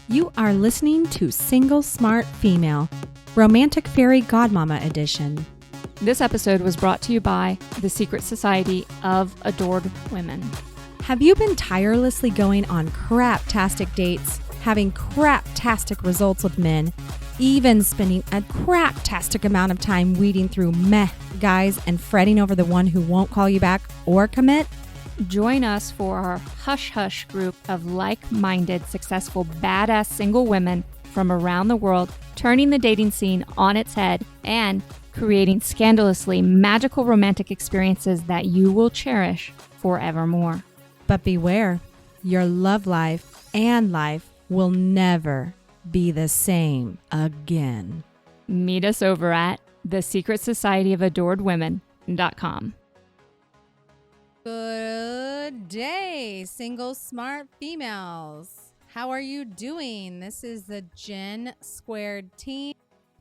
You are listening to Single Smart Female, Romantic Fairy Godmama Edition. This episode was brought to you by the Secret Society of Adored Women. Have you been tirelessly going on craptastic dates, having craptastic results with men, even spending a craptastic amount of time weeding through meh guys and fretting over the one who won't call you back or commit? Join us for our Hush Hush group of like-minded, successful, badass single women from around the world, turning the dating scene on its head and creating scandalously magical romantic experiences that you will cherish forevermore. But beware, your love life and life will never be the same again. Meet us over at thesecretsocietyofAdoredWomen.com. Good day, single smart females. How are you doing? This is the Jen Squared team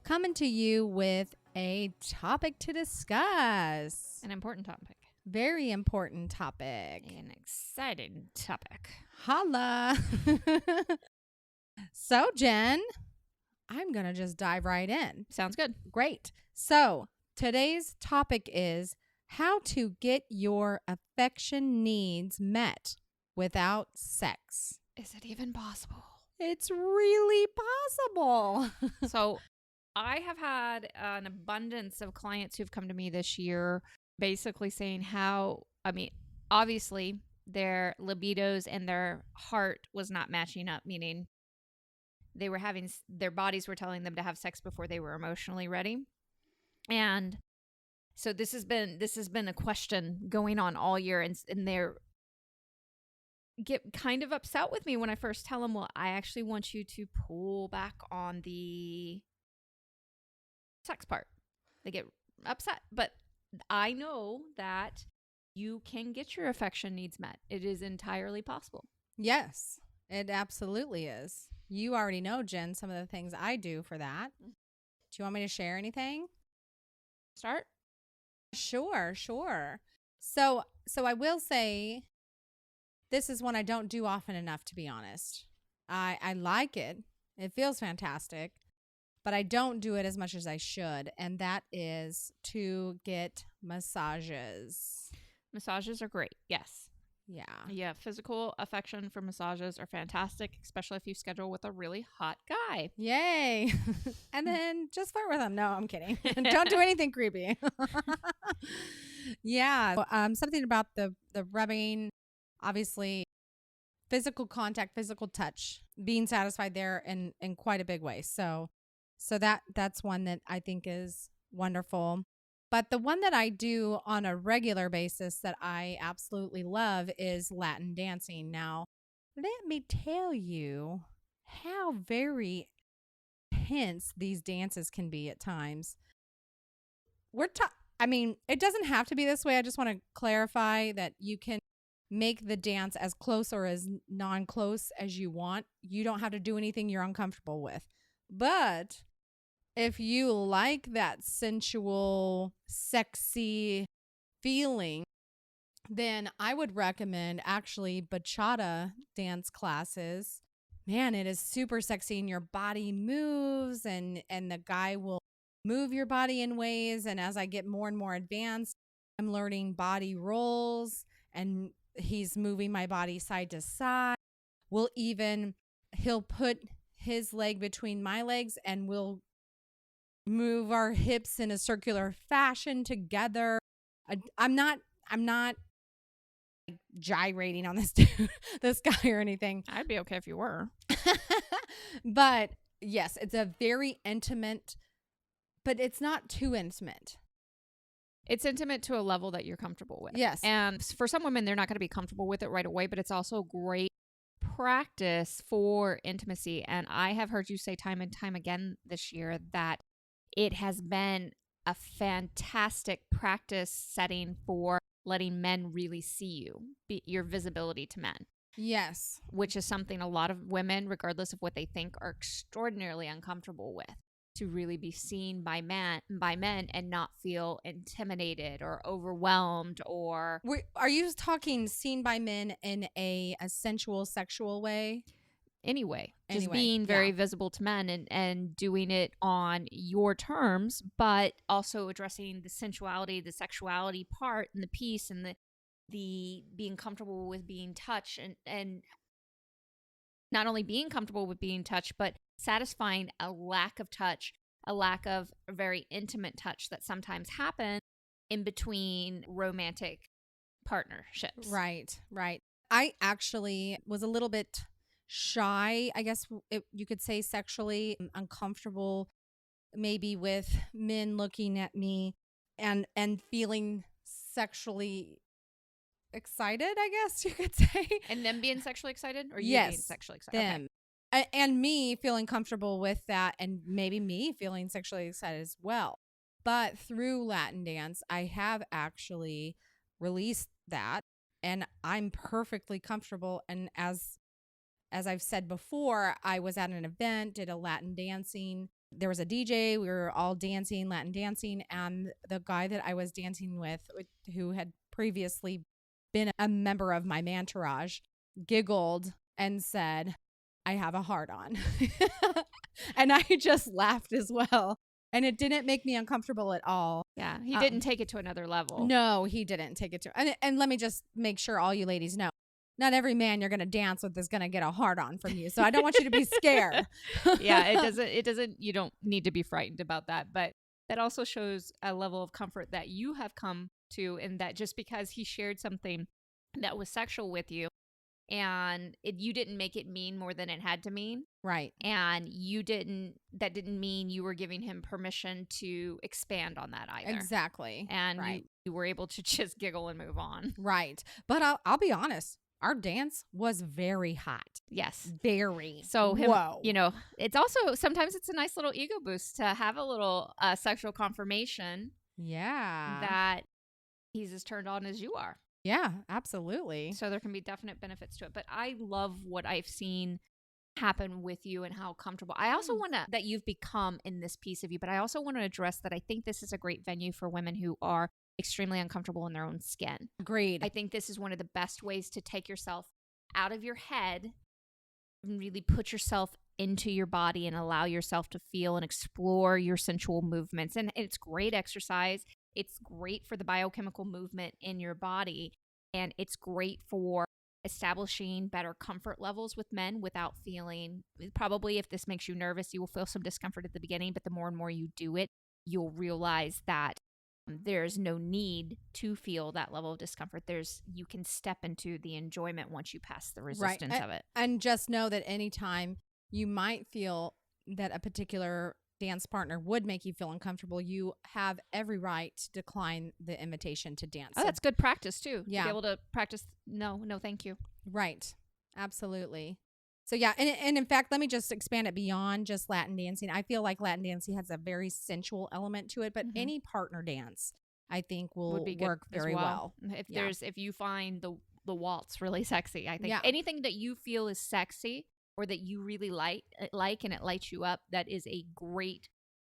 coming to you with a topic to discuss. An important topic. Very important topic. An exciting topic. Holla. So, Jen, I'm going to just dive right in. Sounds good. Great. So, today's topic is how to get your affection needs met without sex. Is it even possible? It's really possible. So I have had an abundance of clients who've come to me this year basically saying obviously their libidos and their heart was not matching up, meaning they were their bodies were telling them to have sex before they were emotionally ready. And so this has been a question going on all year, and they're get kind of upset with me when I first tell them, well, I actually want you to pull back on the sex part. They get upset, but I know that you can get your affection needs met. It is entirely possible. Yes, it absolutely is. You already know, Jen, some of the things I do for that. Do you want me to share anything? Start? Sure. So I will say this is one I don't do often enough, to be honest. I like it. It feels fantastic, but I don't do it as much as I should. And that is to get massages. Massages are great. Yes. Yeah. Physical affection for massages are fantastic, especially if you schedule with a really hot guy. Yay. And then just flirt with them. No, I'm kidding. Don't do anything creepy. Yeah. Something about the rubbing, obviously physical contact, physical touch, being satisfied there in quite a big way. So that's one that I think is wonderful. But the one that I do on a regular basis that I absolutely love is Latin dancing. Now, let me tell you how very intense these dances can be at times. It doesn't have to be this way. I just want to clarify that you can make the dance as close or as non-close as you want. You don't have to do anything you're uncomfortable with. But if you like that sensual, sexy feeling, then I would recommend actually bachata dance classes. Man, it is super sexy and your body moves and the guy will move your body in ways. And as I get more and more advanced, I'm learning body rolls and he's moving my body side to side. He'll put his leg between my legs and we'll move our hips in a circular fashion together. I'm not gyrating on this guy or anything. I'd be okay if you were. But yes, it's a very intimate, but it's not too intimate. It's intimate to a level that you're comfortable with. Yes. And for some women, they're not going to be comfortable with it right away, but it's also great practice for intimacy. And I have heard you say time and time again this year that it has been a fantastic practice setting for letting men really see your visibility to men. Yes. Which is something a lot of women, regardless of what they think, are extraordinarily uncomfortable with. To really be seen by men and not feel intimidated or overwhelmed or... Are you talking seen by men in a sensual, sexual way? anyway. Just Anyway, being very yeah. visible to men and doing it on your terms, but also addressing the sensuality, the sexuality part and the piece and the being comfortable with being touched and not only being comfortable with being touched, but satisfying a lack of touch, a lack of very intimate touch that sometimes happen in between romantic partnerships. Right, right. I actually was a little bit shy, I guess you could say, sexually uncomfortable, maybe with men looking at me and feeling sexually excited, I guess you could say. And them being sexually excited, or you being Yes, sexually excited? Okay. them. And me feeling comfortable with that, and maybe me feeling sexually excited as well. But through Latin dance, I have actually released that, and I'm perfectly comfortable. And as I've said before, I was at an event, did a Latin dancing. There was a DJ. We were all dancing, Latin dancing. And the guy that I was dancing with, who had previously been a member of my mantourage, giggled and said, I have a heart on. And I just laughed as well. And it didn't make me uncomfortable at all. Yeah, he didn't take it to another level. No, he didn't take it to. And let me just make sure all you ladies know, not every man you're going to dance with is going to get a heart on from you. So I don't want you to be scared. Yeah, it doesn't, you don't need to be frightened about that. But that also shows a level of comfort that you have come to, and that just because he shared something that was sexual with you, and you didn't make it mean more than it had to mean. Right. And that didn't mean you were giving him permission to expand on that either. Exactly. And right. you were able to just giggle and move on. Right. But I'll be honest. Our dance was very hot. Yes. Very. So whoa. It's also, sometimes it's a nice little ego boost to have a little sexual confirmation. Yeah. That he's as turned on as you are. Yeah, absolutely. So there can be definite benefits to it. But I love what I've seen happen with you and how comfortable. I also want to, that you've become in this piece of you, but I also want to address that I think this is a great venue for women who are extremely uncomfortable in their own skin. Agreed. I think this is one of the best ways to take yourself out of your head and really put yourself into your body and allow yourself to feel and explore your sensual movements. And it's great exercise. It's great for the biochemical movement in your body. And it's great for establishing better comfort levels with men without feeling, probably if this makes you nervous, you will feel some discomfort at the beginning, but the more and more you do it, you'll realize that there's no need to feel that level of discomfort. You can step into the enjoyment once you pass the resistance of it. And just know that anytime you might feel that a particular dance partner would make you feel uncomfortable, you have every right to decline the invitation to dance. Oh, that's good practice too. Yeah. To be able to practice, no, thank you. Right. Absolutely. So yeah, and in fact, let me just expand it beyond just Latin dancing. I feel like Latin dancing has a very sensual element to it, but any partner dance, I think, will work very well. If you find the waltz really sexy, I think anything that you feel is sexy or that you really like and it lights you up, that is a great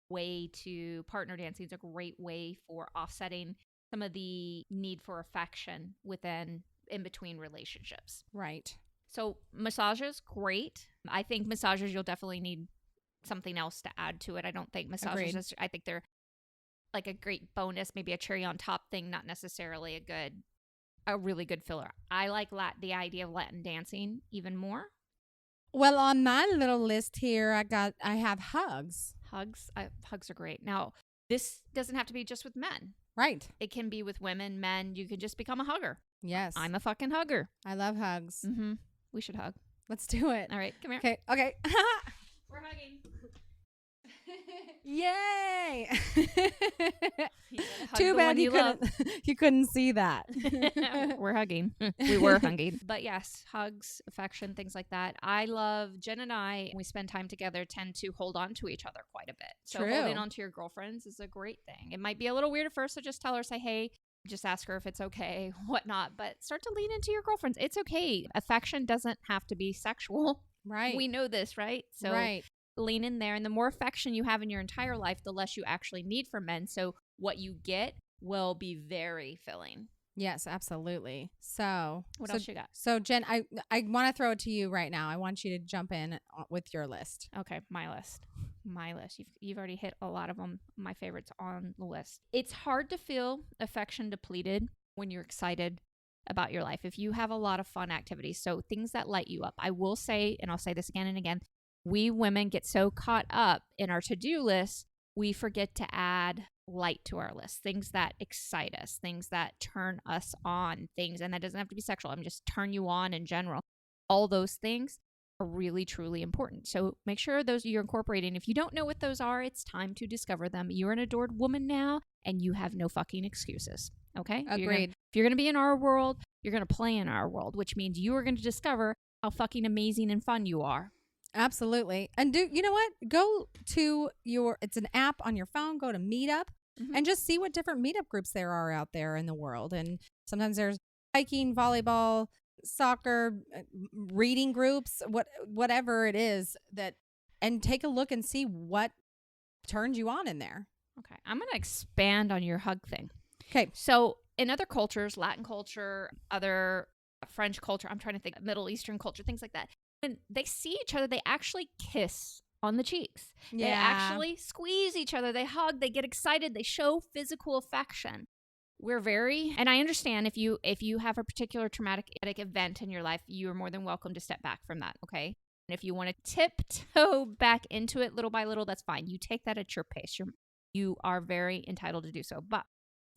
way to partner dancing. It's a great way for offsetting some of the need for affection in between relationships. Right. So massages, great. I think massages, you'll definitely need something else to add to it. I don't think massages, I think they're like a great bonus, maybe a cherry on top thing, not necessarily a really good filler. I like the idea of Latin dancing even more. Well, on my little list here, I have hugs. Hugs are great. Now, this doesn't have to be just with men. Right. It can be with women, men. You can just become a hugger. Yes. I'm a fucking hugger. I love hugs. Mm-hmm. We should hug. Let's do it. All right, come here. Okay. We're hugging. Yay! Too bad you couldn't see that. We're hugging. We were hugging. But yes, hugs, affection, things like that. I love, Jen and I, when we spend time together, tend to hold on to each other quite a bit. So holding on to your girlfriends is a great thing. It might be a little weird at first, so just tell her, say, hey, just ask her if it's okay, whatnot. But start to lean into your girlfriends. It's okay. Affection doesn't have to be sexual. Right. We know this, right? So lean in there. And the more affection you have in your entire life, the less you actually need from men. So what you get will be very filling. Yes, absolutely. So What so, else you got? So Jen, I want to throw it to you right now. I want you to jump in with your list. Okay, my list. You've already hit a lot of them. My favorites on the list. It's hard to feel affection depleted when you're excited about your life. If you have a lot of fun activities, so things that light you up. I will say, and I'll say this again and again, we women get so caught up in our to-do list, we forget to add light to our list. Things that excite us, things that turn us on, things, and that doesn't have to be sexual. I'm just turn you on in general. All those things are really, truly important. So make sure those you're incorporating. If you don't know what those are, it's time to discover them. You're an adored woman now, and you have no fucking excuses. Okay? Agreed. If you're going to be in our world, you're going to play in our world, which means you are going to discover how fucking amazing and fun you are. Absolutely. And you know what? Go to it's an app on your phone, go to Meetup and just see what different meetup groups there are out there in the world. And sometimes there's hiking, volleyball, soccer, reading groups, whatever it is and take a look and see what turns you on in there. Okay. I'm going to expand on your hug thing. Okay. So in other cultures, Latin culture, other French culture, I'm trying to think, Middle Eastern culture, things like that. When they see each other, they actually kiss on the cheeks. Yeah. They actually squeeze each other. They hug. They get excited. They show physical affection. And I understand if you have a particular traumatic event in your life, you are more than welcome to step back from that, okay? And if you want to tiptoe back into it little by little, that's fine. You take that at your pace. You are very entitled to do so. But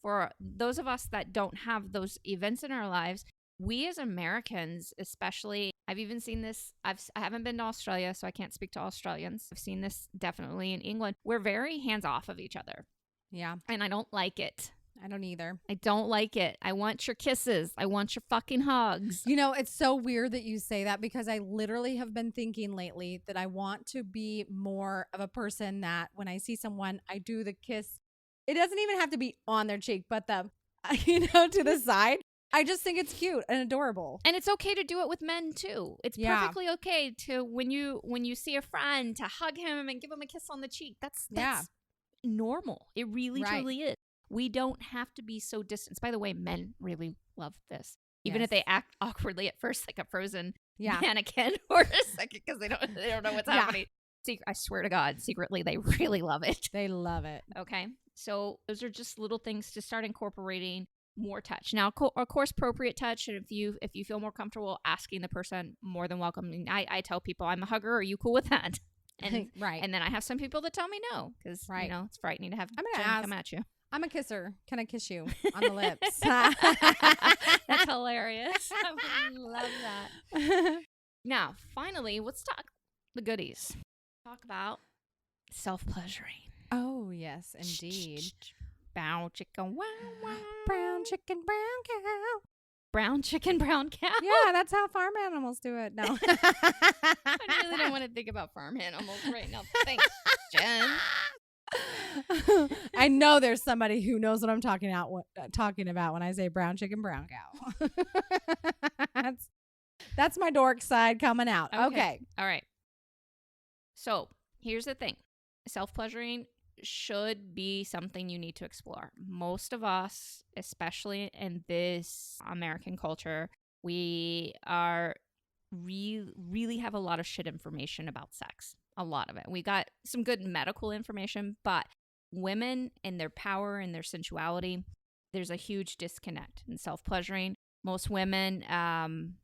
for those of us that don't have those events in our lives, we as Americans, especially, I've even seen this. I haven't been to Australia, so I can't speak to Australians. I've seen this definitely in England. We're very hands off of each other. Yeah. And I don't like it. I don't either. I don't like it. I want your kisses. I want your fucking hugs. You know, it's so weird that you say that because I literally have been thinking lately that I want to be more of a person that when I see someone, I do the kiss. It doesn't even have to be on their cheek, but to the side. I just think it's cute and adorable. And it's okay to do it with men too. It's perfectly okay to when you see a friend to hug him and give him a kiss on the cheek. That's normal. It really truly is. We don't have to be so distant. By the way, men really love this. Even if they act awkwardly at first, like a frozen mannequin for a second because they don't know what's happening. I swear to God, secretly, they really love it. They love it. Okay. So those are just little things to start incorporating more touch. Now, of course, appropriate touch. And if you feel more comfortable asking the person, more than welcome. I tell people I'm a hugger. Are you cool with that? And And then I have some people that tell me no because it's frightening to have Jen come at you. I'm a kisser. Can I kiss you on the lips? That's hilarious. I love that. Now, finally, let's talk the goodies. Talk about self-pleasuring. Oh, yes, indeed. Brown chicken, wow, wow. Brown chicken, brown cow. Brown chicken, brown cow. Yeah, that's how farm animals do it. No. I really don't want to think about farm animals right now. Thanks, Jen. I know there's somebody who knows what I'm talking about when I say brown chicken, brown cow. That's my dork side coming out. Okay. All right. So here's the thing. Self-pleasuring should be something you need to explore. Most of us, especially in this American culture, we are really have a lot of shit information about sex. A lot of it. We got some good medical information, but women and their power and their sensuality, there's a huge disconnect in self-pleasuring. Most women,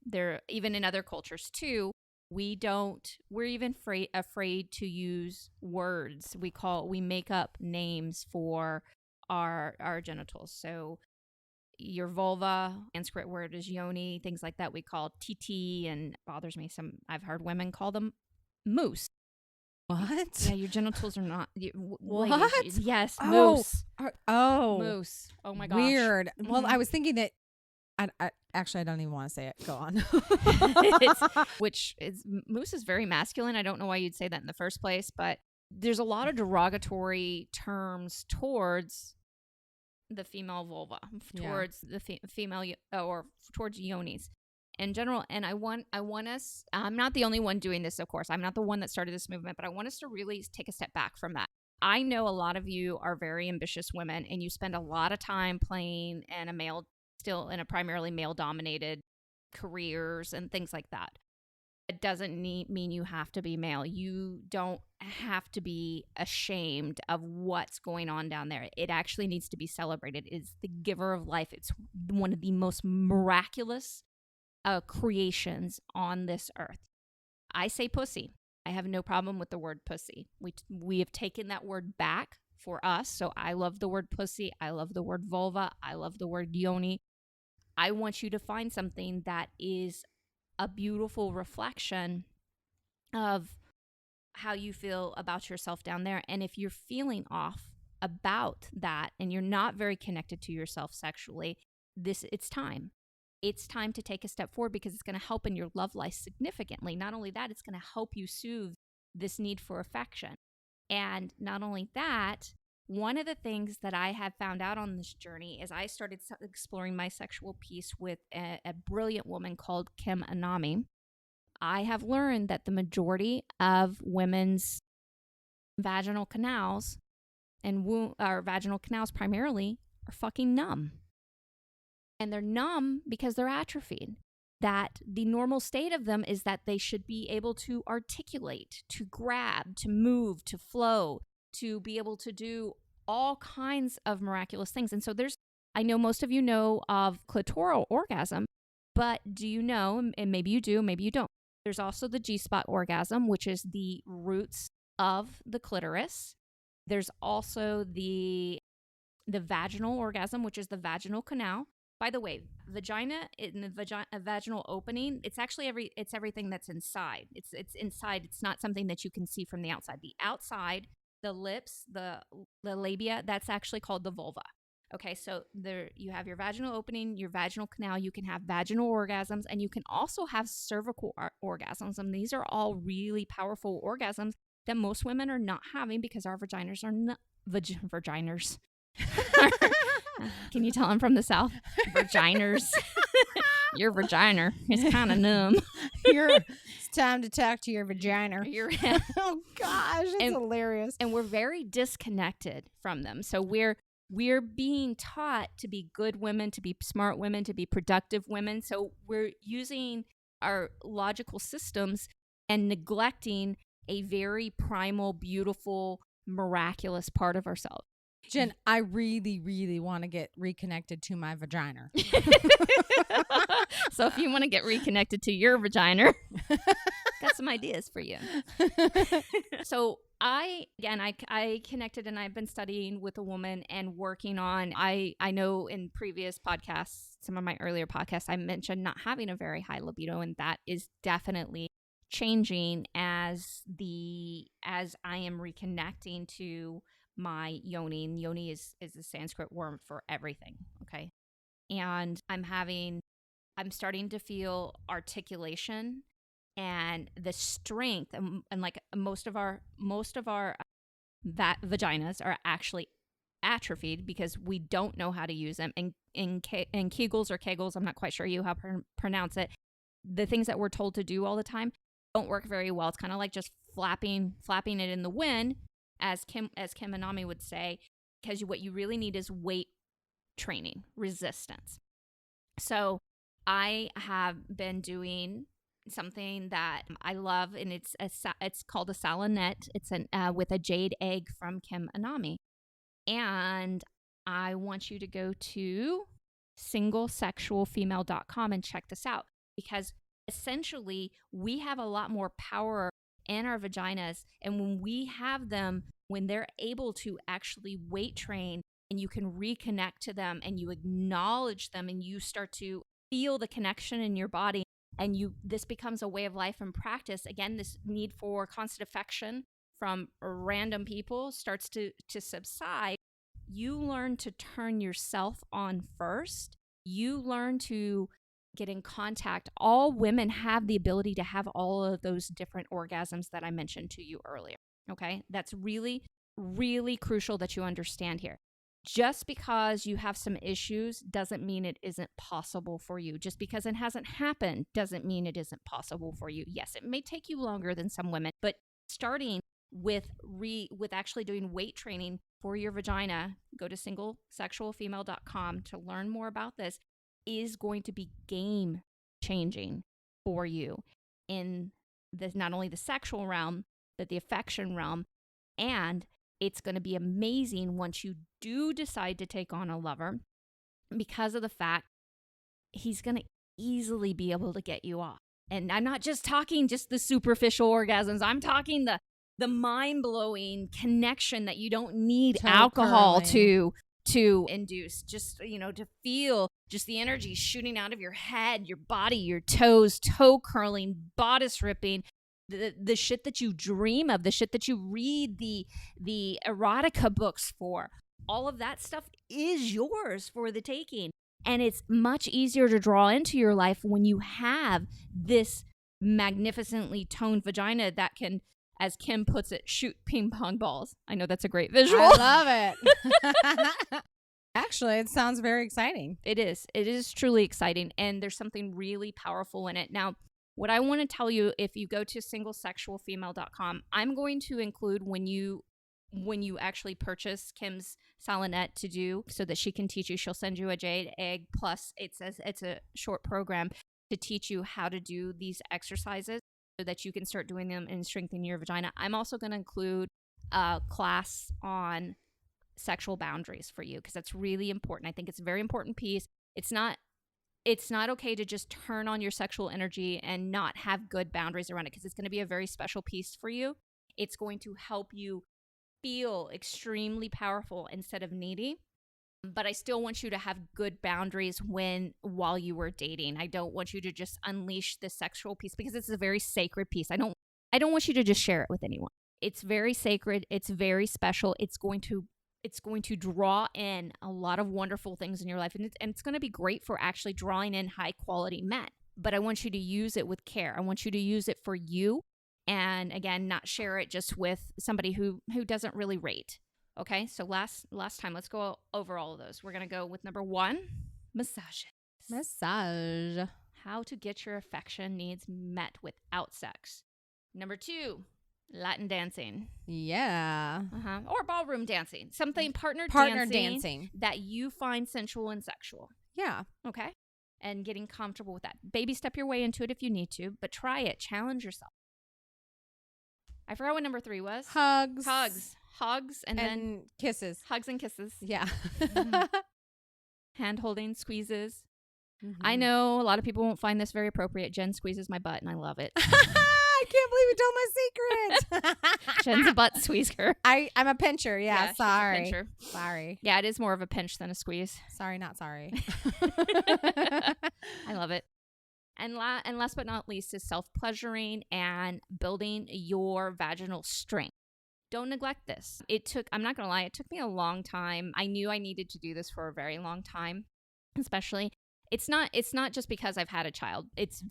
they're even in other cultures too, we're even afraid to use words. We make up names for our genitals. So your vulva, Sanskrit word is yoni, things like that we call TT, and bothers me. I've heard women call them moose. What? Yeah, your genitals are not. What? Yes, moose. Moose. Oh my gosh. Weird. Mm-hmm. Well, I was thinking that. I don't even want to say it. Go on. Moose is very masculine. I don't know why you'd say that in the first place, but there's a lot of derogatory terms towards the female vulva, towards the female or towards yonis in general. And I want us, I'm not the only one doing this, of course. I'm not the one that started this movement, but I want us to really take a step back from that. I know a lot of you are very ambitious women and you spend a lot of time playing in a male still in a primarily male-dominated careers and things like that. It doesn't mean you have to be male. You don't have to be ashamed of what's going on down there. It actually needs to be celebrated. It's the giver of life. It's one of the most miraculous creations on this earth. I say pussy. I have no problem with the word pussy. We have taken that word back for us. So I love the word pussy. I love the word vulva. I love the word yoni. I want you to find something that is a beautiful reflection of how you feel about yourself down there. And if you're feeling off about that and you're not very connected to yourself sexually, it's time. It's time to take a step forward because it's going to help in your love life significantly. Not only that, it's going to help you soothe this need for affection. And not only that, one of the things that I have found out on this journey is I started exploring my sexual piece with a brilliant woman called Kim Anami. I have learned that the majority of women's vaginal canals and vaginal canals primarily are fucking numb. And they're numb because they're atrophied. That the normal state of them is that they should be able to articulate, to grab, to move, to flow, to be able to do all kinds of miraculous things. And so I know most of you know of clitoral orgasm, but do you know, and maybe you do, maybe you don't, there's also the G-spot orgasm, which is the roots of the clitoris. There's also the vaginal orgasm, which is the vaginal canal. By the way, vagina in the vaginal opening, it's actually everything that's inside. It's inside. It's not something that you can see from the outside. The outside, the lips, the labia, that's actually called the vulva. Okay, so there you have your vaginal opening, your vaginal canal. You can have vaginal orgasms, and you can also have cervical orgasms. And these are all really powerful orgasms that most women are not having because our vaginas are not vaginas. Can you tell I'm from the South? Vaginas. Your vagina is kind of numb. It's time to talk to your vagina. Oh gosh, it's hilarious. And we're very disconnected from them. So we're being taught to be good women, to be smart women, to be productive women. So we're using our logical systems and neglecting a very primal, beautiful, miraculous part of ourselves. Jen, I really, really want to get reconnected to my vagina. So if you want to get reconnected to your vagina, got some ideas for you. So I connected, and I've been studying with a woman and working on, I know in previous podcasts, some of my earlier podcasts, I mentioned not having a very high libido, and that is definitely changing as I am reconnecting to my yoni. And yoni is the Sanskrit word for everything. Okay. And I'm starting to feel articulation and the strength, and like most of our vaginas are actually atrophied because we don't know how to use them. And Kegels or Kegels, I'm not quite sure how to pronounce it. The things that we're told to do all the time don't work very well. It's kind of like just flapping it in the wind, as Kim Anami would say, because what you really need is weight training, resistance. So I have been doing something that I love, and it's called a Salonette. It's with a jade egg from Kim Anami. And I want you to go to singlesexualfemale.com and check this out, because essentially we have a lot more power in our vaginas, and when they're able to actually weight train, and you can reconnect to them and you acknowledge them and you start to feel the connection in your body, and this becomes a way of life and practice. Again, this need for constant affection from random people starts to subside. You learn to turn yourself on first. You learn to get in contact. All women have the ability to have all of those different orgasms that I mentioned to you earlier. Okay? That's really, really crucial that you understand here. Just because you have some issues doesn't mean it isn't possible for you. Just because it hasn't happened doesn't mean it isn't possible for you. Yes, it may take you longer than some women, but starting with actually doing weight training for your vagina, go to singlesexualfemale.com to learn more about this. is going to be game changing for you in not only the sexual realm, but the affection realm. And it's going to be amazing once you do decide to take on a lover, because of the fact he's going to easily be able to get you off. And I'm not just talking just the superficial orgasms. I'm talking the mind-blowing connection that you don't need alcohol to induce. Just, to feel just the energy shooting out of your head, your body, your toes, toe curling, bodice ripping, the shit that you dream of, the shit that you read the erotica books for. All of that stuff is yours for the taking. And it's much easier to draw into your life when you have this magnificently toned vagina that can, as Kim puts it, shoot ping pong balls. I know that's a great visual. I love it. Actually, it sounds very exciting. It is. It is truly exciting. And there's something really powerful in it. Now, what I want to tell you, if you go to singlesexualfemale.com, I'm going to include when you actually purchase Kim's Salinette to do so that she can teach you. She'll send you a jade egg, plus it says it's a short program to teach you how to do these exercises so that you can start doing them and strengthen your vagina. I'm also going to include a class on sexual boundaries for you, because that's really important. I think it's a very important piece. It's not okay to just turn on your sexual energy and not have good boundaries around it, because it's going to be a very special piece for you. It's going to help you feel extremely powerful instead of needy. But I still want you to have good boundaries while you were dating. I don't want you to just unleash the sexual piece, because it's a very sacred piece. I don't want you to just share it with anyone. It's very sacred. It's very special. It's going to draw in a lot of wonderful things in your life. And it's going to be great for actually drawing in high quality men. But I want you to use it with care. I want you to use it for you. And again, not share it just with somebody who doesn't really rate. Okay, so last time, let's go over all of those. We're going to go with number 1, massages. Massage. How to get your affection needs met without sex. Number 2, Latin dancing. Yeah. Or ballroom dancing. Something partner dancing that you find sensual and sexual. Yeah. Okay, and getting comfortable with that. Baby step your way into it if you need to, but try it. Challenge yourself. I forgot what number 3 was. Hugs, and then kisses. Hugs and kisses. Yeah. Hand holding, squeezes. Mm-hmm. I know a lot of people won't find this very appropriate. Jen squeezes my butt, and I love it. I can't believe you told my secret. Jen's a butt squeezer. I'm a pincher. Yeah, sorry. She's a pincher. Sorry. Yeah, it is more of a pinch than a squeeze. Sorry, not sorry. I love it. And last but not least is self-pleasuring and building your vaginal strength. Don't neglect this. I'm not going to lie, it took me a long time. I knew I needed to do this for a very long time, especially. It's not just because I've had a child. It's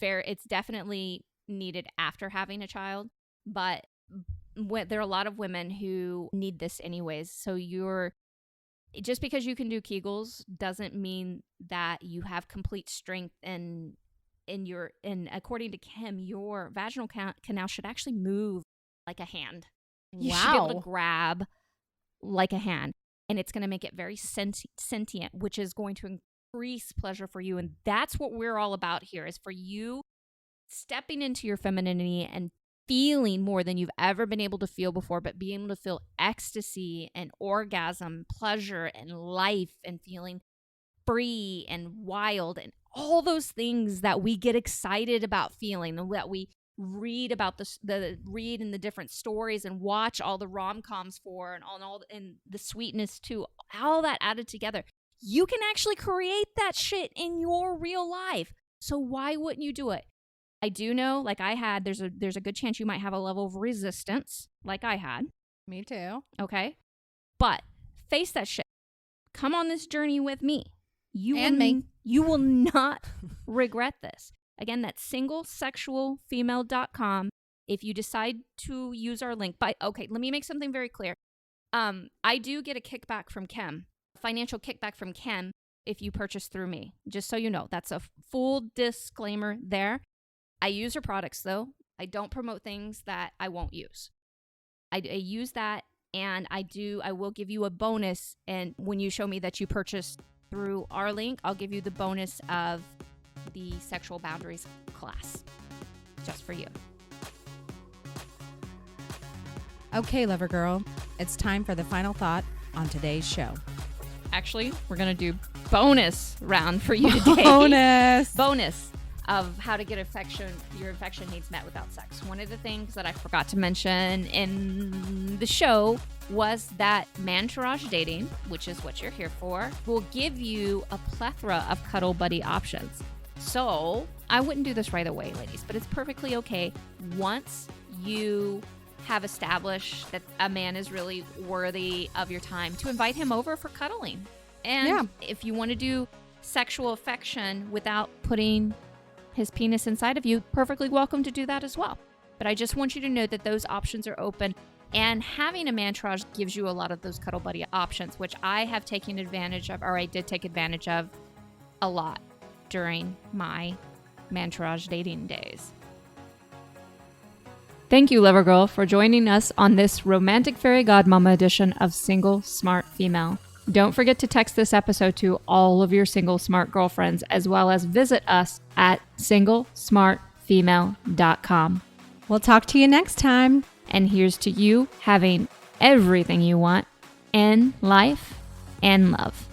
definitely needed after having a child, but there are a lot of women who need this anyways. So just because you can do Kegels doesn't mean that you have complete strength and according to Kim, your vaginal canal should actually move like a hand. You should be able to grab like a hand, and it's going to make it very sentient, which is going to increase pleasure for you. And that's what we're all about here, is for you stepping into your femininity and feeling more than you've ever been able to feel before, but being able to feel ecstasy and orgasm, pleasure and life, and feeling free and wild and all those things that we get excited about feeling, and that we read about read in the different stories and watch all the rom-coms for, and the sweetness too, all that added together. You can actually create that shit in your real life. So why wouldn't you do it? I do know, like I had, there's a good chance you might have a level of resistance like I had. Me too. Okay. But face that shit. Come on this journey with me. You will not regret this. Again, that's singlesexualfemale.com. If you decide to use our link, okay, let me make something very clear. I do get a kickback from Kim, financial kickback from Kim, if you purchase through me. Just so you know, that's a full disclaimer there. I use her products though. I don't promote things that I won't use. I use that, and I will give you a bonus, and when you show me that you purchased through our link, I'll give you the bonus of the sexual boundaries class just for you. Okay, lover girl, it's time for the final thought on today's show. Actually, we're going to do bonus round for you today. Bonus of how to get your affection needs met without sex. One of the things that I forgot to mention in the show was that Mantourage dating, which is what you're here for, will give you a plethora of cuddle buddy options. So I wouldn't do this right away, ladies, but it's perfectly okay once you have established that a man is really worthy of your time to invite him over for cuddling. And if you want to do sexual affection without putting his penis inside of you, perfectly welcome to do that as well. But I just want you to know that those options are open, and having a Mantourage gives you a lot of those cuddle buddy options, which I have taken advantage of, or I did take advantage of a lot during my Mantourage dating days. Thank you, Lover Girl, for joining us on this romantic fairy godmama edition of Single Smart Female. Don't forget to text this episode to all of your single smart girlfriends, as well as visit us at singlesmartfemale.com. We'll talk to you next time. And here's to you having everything you want in life and love.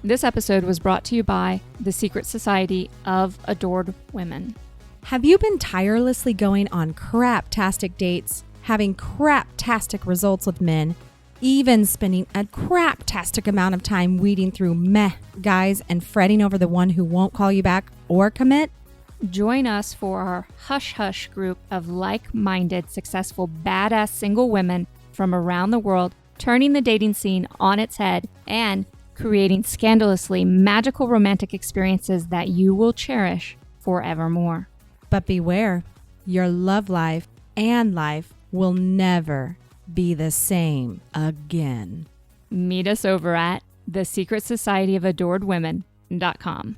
This episode was brought to you by the Secret Society of Adored Women. Have you been tirelessly going on craptastic dates, having craptastic results with men, even spending a craptastic amount of time weeding through meh guys and fretting over the one who won't call you back or commit? Join us for our Hush Hush group of like-minded, successful, badass single women from around the world, turning the dating scene on its head and creating scandalously magical romantic experiences that you will cherish forevermore. But beware, your love life and life will never be the same again. Meet us over at thesecretsocietyofAdoredWomen.com.